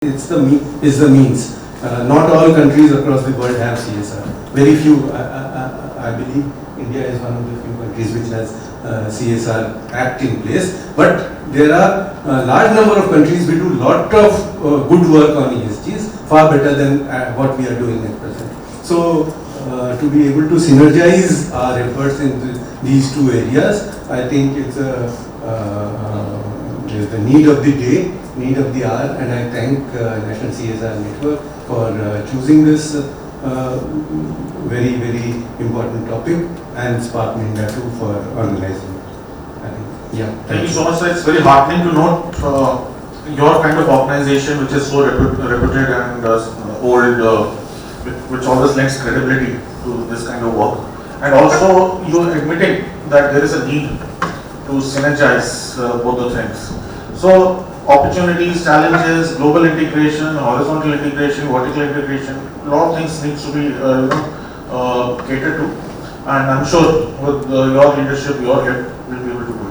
It's the means. Not all countries across the world have CSR. Very few. I believe India is one of the few countries which has CSR Act in place. But there are a large number of countries which do lot of good work on ESGs, far better than what we are doing at present. So to be able to synergize our efforts in these two areas, I think it's the need of the day, need of the hour, and I thank National CSR Network for choosing this very, very important topic, and Spark Minda too for organizing it. Yeah. Thank you so much, sir. It's very heartening to note your kind of organization, which is so reputed and old, which always lends credibility to this kind of work. And also, you admitting that there is a need to synergize both the things. So, opportunities, challenges, global integration, horizontal integration, vertical integration, a lot of things need to be catered to. And I'm sure with your leadership, your help, we'll be able to do it.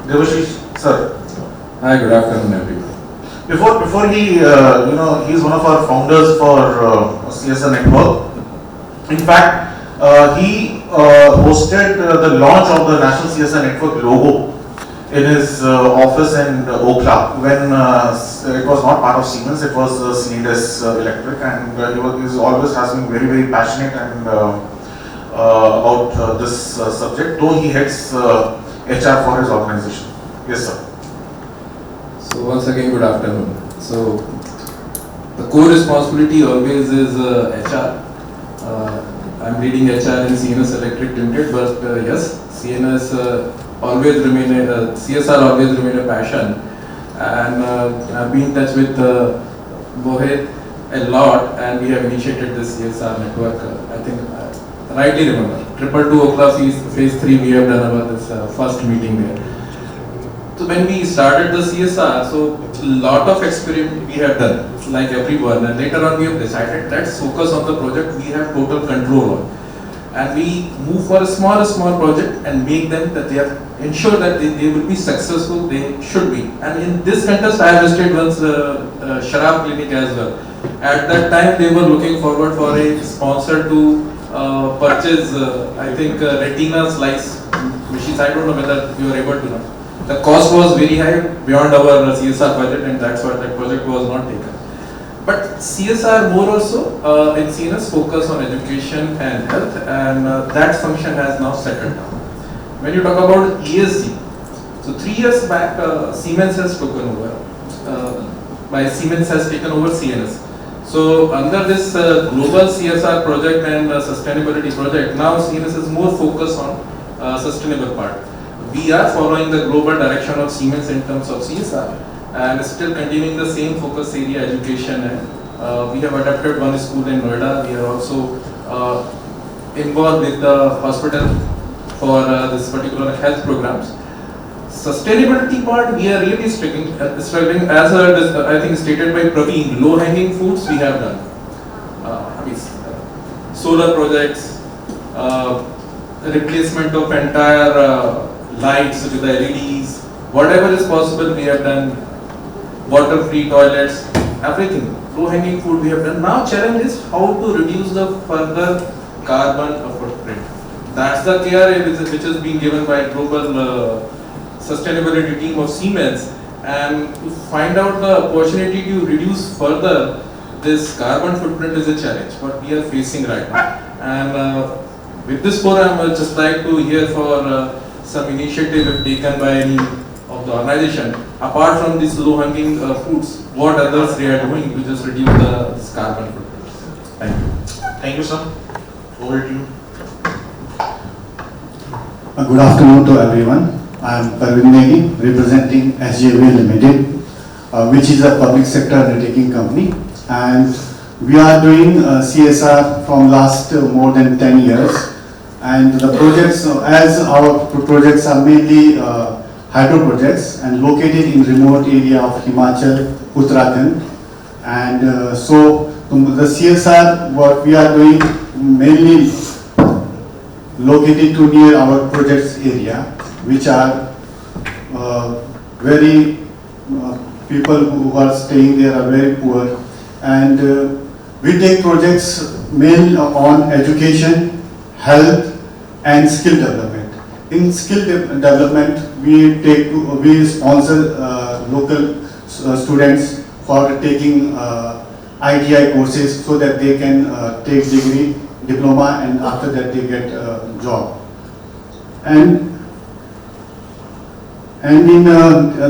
Devashish, sir. Hi, good afternoon, everyone. Before he, he's one of our founders for CSR Network. In fact, he hosted the launch of the National CSR Network logo in his office in Okla when it was not part of Siemens, it was Siemens Electric, and he always has been very, very passionate and about this subject, though he heads HR for his organization. Yes, sir. So once again, good afternoon. So the core responsibility always is HR. I'm leading HR in Siemens Electric Limited, but yes, CSR always remain a passion, and I've been in touch with Mohit a lot, and we have initiated this CSR network. I think rightly remember, 222 Okla phase 3 we have done about this first meeting there. So when we started the CSR, so a lot of experiment we have done, like everyone, and later on we have decided let's focus on the project we have total control on, and we move for a small project and make them that they are ensure that they will be successful. They should be. And in this contest, I have visited once Sharab clinic as well. At that time, they were looking forward for a sponsor to purchase, I think, retina slice machines. I don't know whether you are able to know. The cost was very high, beyond our CSR budget, and that's why that project was not taken. But CSR more also in CNS focus on education and health, and that function has now settled down. When you talk about ESG, so 3 years back, Siemens has taken over. Siemens has taken over CNS. So under this global CSR project and sustainability project, now CNS is more focused on sustainable part. We are following the global direction of Siemens in terms of CSR, and still continuing the same focus area, education, and we have adapted one school in Noida. We are also involved with the hospital for this particular health programs. Sustainability part, we are really struggling as I think stated by Praveen, low-hanging fruits we have done. Solar projects, replacement of entire lights with the LEDs, whatever is possible we have done, water-free toilets, everything. Low-hanging fruit we have done. Now challenge is how to reduce the further carbon footprint. That's the care which is being given by global sustainability team of Siemens, and to find out the opportunity to reduce further this carbon footprint is a challenge what we are facing right now. And with this forum, I would just like to hear for some initiative taken by any of the organization, apart from these low-hanging fruits, what others they are doing to just reduce this carbon footprint. Thank you. Thank you, sir. Over to you. Good afternoon to everyone. I am Parveen Negi, representing SJV Limited, which is a public sector undertaking company, and we are doing CSR from last more than 10 years. And the projects, as our projects are mainly hydro projects and located in remote area of Himachal, Uttarakhand, and so the CSR what we are doing mainly located to near our projects area, which are very people who are staying there are very poor. And we take projects mainly on education, health, and skill development. In skill development, we sponsor local students for taking ITI courses so that they can take degree, diploma, and after that they get a job. And in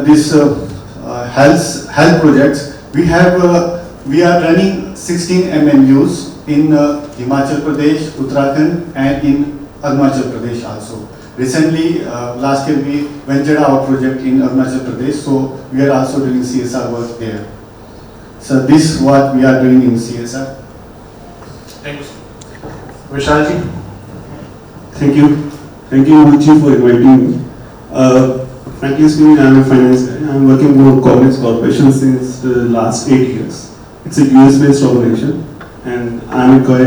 this health projects, we are running 16 MMUs in Himachal Pradesh, Uttarakhand, and in Arunachal Pradesh also. Recently, last year we ventured our project in Arunachal Pradesh, so we are also doing CSR work there. So this is what we are doing in CSR. Thank you, sir. Vishalji. Thank you. Thank you, Uchi, for inviting me. Frankly speaking, I am a finance guy. I am working for Minda Corporation since the last 8 years. It's a US-based organization, and I am a guy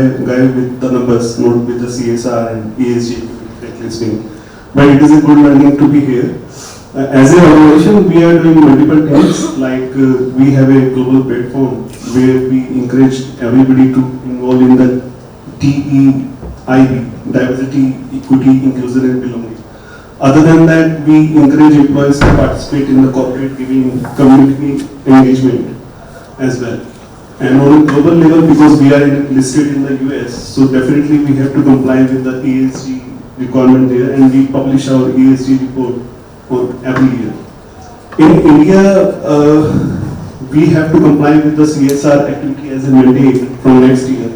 with the numbers, not with the CSR and ESG, frankly speaking. But it is a good learning to be here. As an organization, we are doing multiple things, like we have a global platform where we encourage everybody to involve in the DEIB, diversity, equity, inclusion and belonging. Other than that, we encourage employees to participate in the corporate giving, community engagement as well. And on a global level, because we are listed in the US, so definitely we have to comply with the ESG requirement there, and we publish our ESG report every year. In India, we have to comply with the CSR activity as a mandate from next year.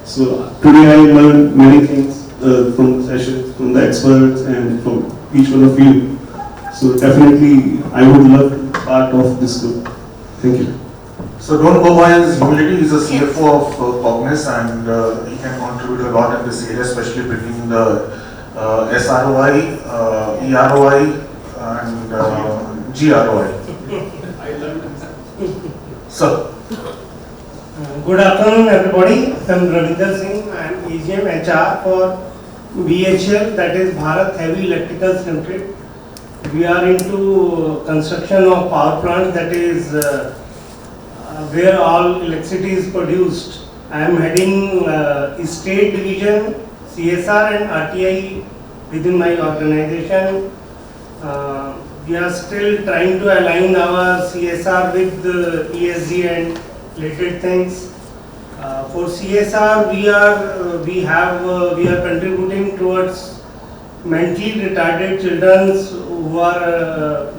So today I learned many things from the sessions, from the experts, and from each one of you. So definitely, I would love to be part of this group. Thank you. So don't go by his humility. He's a CFO of Cognis, and he can contribute a lot in this area, especially bringing the SROI, EROI, and GROI. Sir. Good afternoon, everybody. I'm Ravinder Singh. I'm AGM HR for BHL, that is Bharat Heavy Electricals Limited. We are into construction of power plants, that is where all electricity is produced. I am heading State Division, CSR and RTI within my organization. We are still trying to align our CSR with the ESG and related things. For CSR, we are contributing towards mentally retarded children who are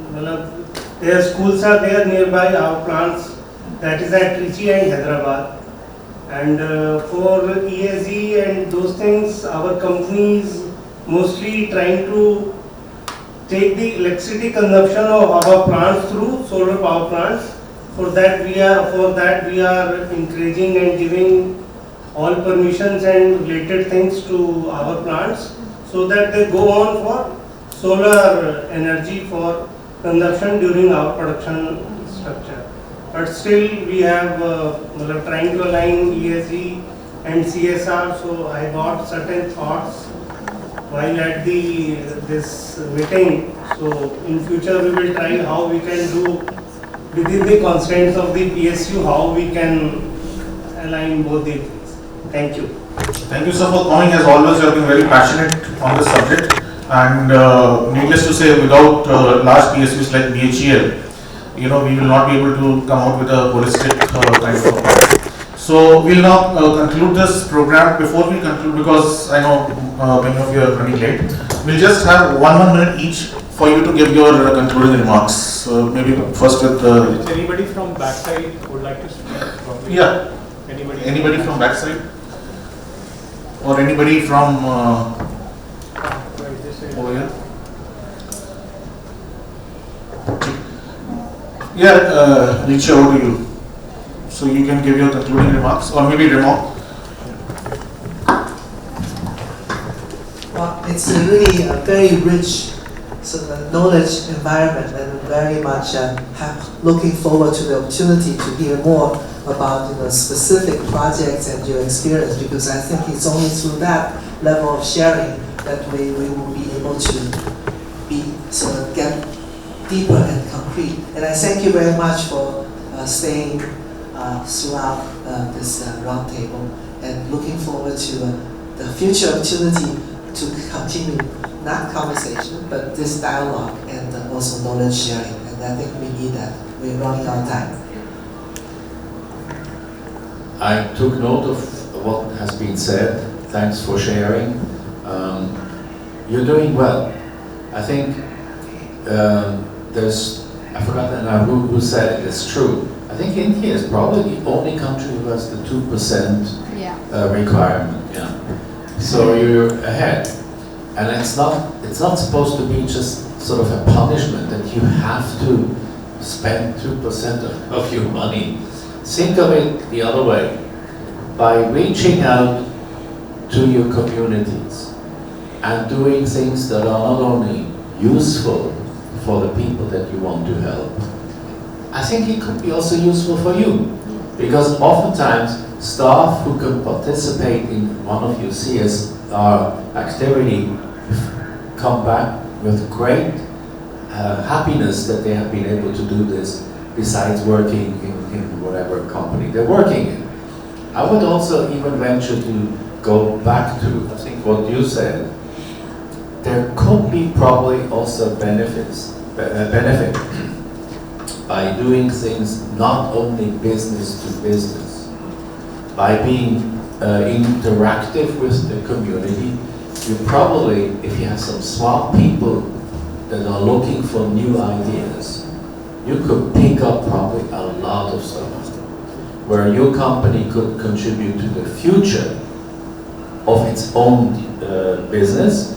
their schools are there nearby our plants, that is at Trichy and Hyderabad. And for ESG and those things, our company is mostly trying to take the electricity consumption of our plants through solar power plants. For that we are encouraging and giving all permissions and related things to our plants, so that they go on for solar energy for consumption during our production structure. But still we have trying to align ESG and CSR, so I got certain thoughts while at this meeting. So in future we will try how we can do within the constraints of the PSU, how we can align both the things. Thank you. Thank you, sir, for coming. As always, you have been very passionate on this subject. And needless to say, without large PSUs like BHEL, we will not be able to come out with a holistic kind of approach. So we'll now conclude this program. Before we conclude, because I know many of you are running late, we'll just have one minute each for you to give your concluding remarks. So maybe first with anybody from backside would like to speak? Yeah. Anybody from backside? Or anybody from over here? Yeah, Richa, over to you. So you can give your concluding remarks, or maybe remark. Well, it's a really very rich sort of knowledge environment, and very much looking forward to the opportunity to hear more about specific projects and your experience, because I think it's only through that level of sharing that we will be able to get deeper and concrete. And I thank you very much for staying throughout this roundtable, and looking forward to the future opportunity to continue not conversation, but this dialogue and also knowledge sharing. And I think we need that. We're running out of time. I took note of what has been said. Thanks for sharing. You're doing well. I think I forgot now who said it, it's true. I think India is probably the only country who has the 2% requirement. Yeah. So you're ahead. And it's not supposed to be just sort of a punishment that you have to spend 2% of your money. Think of it the other way. By reaching out to your communities and doing things that are not only useful for the people that you want to help, I think it could be also useful for you. Because oftentimes staff who can participate in one of your CSR activity come back with great happiness that they have been able to do this, besides working in whatever company they're working in. I would also even venture to go back to, I think, what you said. There could be probably also benefit by doing things not only business to business, by being interactive with the community. You probably, if you have some smart people that are looking for new ideas, you could pick up probably a lot of stuff where your company could contribute to the future of its own business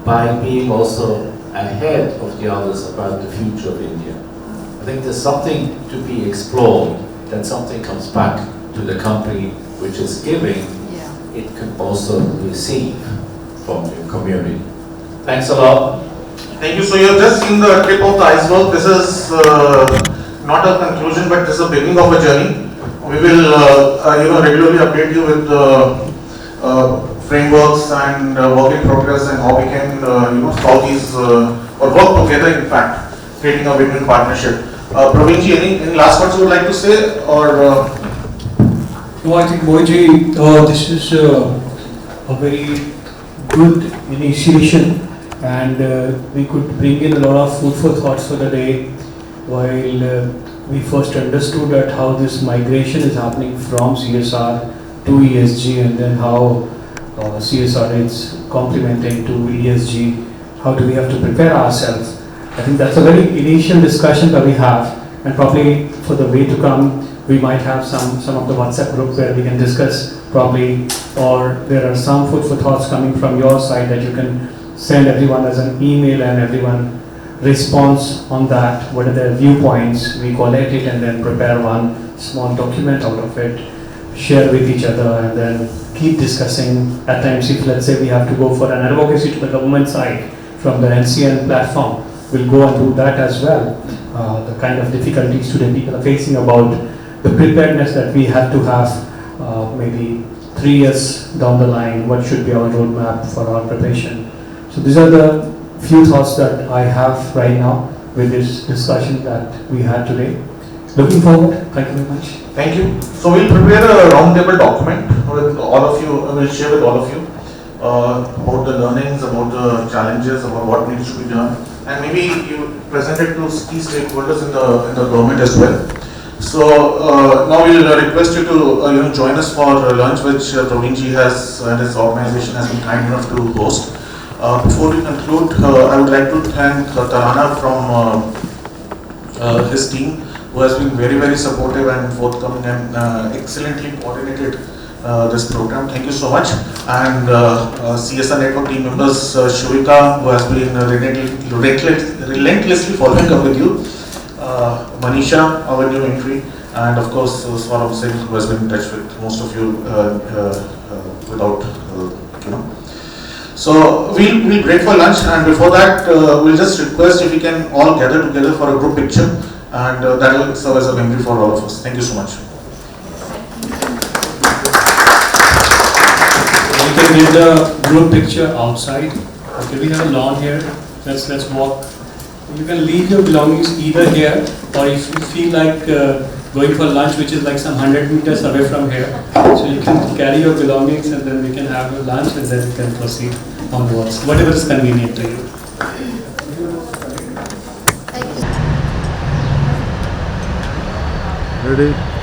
by being also ahead of the others about the future of India. I think there's something to be explored, that something comes back to the company which is giving, it can also receive from your community. Thanks a lot. Thank you. So you've just seen the tip of the iceberg. This is not a conclusion, but this is a beginning of a journey. We will regularly update you with frameworks and work in progress, and how we can solve these or work together, in fact, creating a win-win partnership. Praveenji, any last words you would like to say, or? No, I think Moiji, this is a very good initiation, and we could bring in a lot of food for thoughts for the day, while we first understood that how this migration is happening from CSR to ESG, and then how CSR is complementing to ESG. How do we have to prepare ourselves? I think that's a very initial discussion that we have, and probably for the way to come, we might have some of the WhatsApp group where we can discuss probably, or there are some food for thoughts coming from your side that you can send everyone as an email, and everyone response on that, what are their viewpoints, we collect it and then prepare one small document out of it, share with each other, and then keep discussing. At times, if let's say we have to go for an advocacy to the government side from the NCN platform, we'll go and do that as well. The kind of difficulties today people are facing about the preparedness that we have to have maybe 3 years down the line, what should be our roadmap for our preparation. So these are the few thoughts that I have right now with this discussion that we had today. Looking forward. Thank you very much. Thank you. So we'll prepare a roundtable document with all of you. We'll share with all of you about the learnings, about the challenges, about what needs to be done, and maybe you present it to key stakeholders in the government as well. So now we'll request you to join us for lunch, which Praveenji has and his organization has been kind enough to host. Before we conclude, I would like to thank Tarana from his team, who has been very, very supportive and forthcoming, and excellently coordinated this program. Thank you so much. And CSR Network team members, Shuvika, who has been relentlessly following up with you, Manisha, our new entry, and of course Swaram Singh, who has been in touch with most of you without, So we'll break for lunch, and before that, we'll just request if we can all gather together for a group picture, and that will serve as a memory for all of us. Thank you so much. We can get the group picture outside. Okay, we have a lawn here. Let's walk You can leave your belongings either here, or if you feel like going for lunch, which is like some 100 meters away from here, so you can carry your belongings and then we can have your lunch and then you can proceed onwards, whatever is convenient to you. Ready?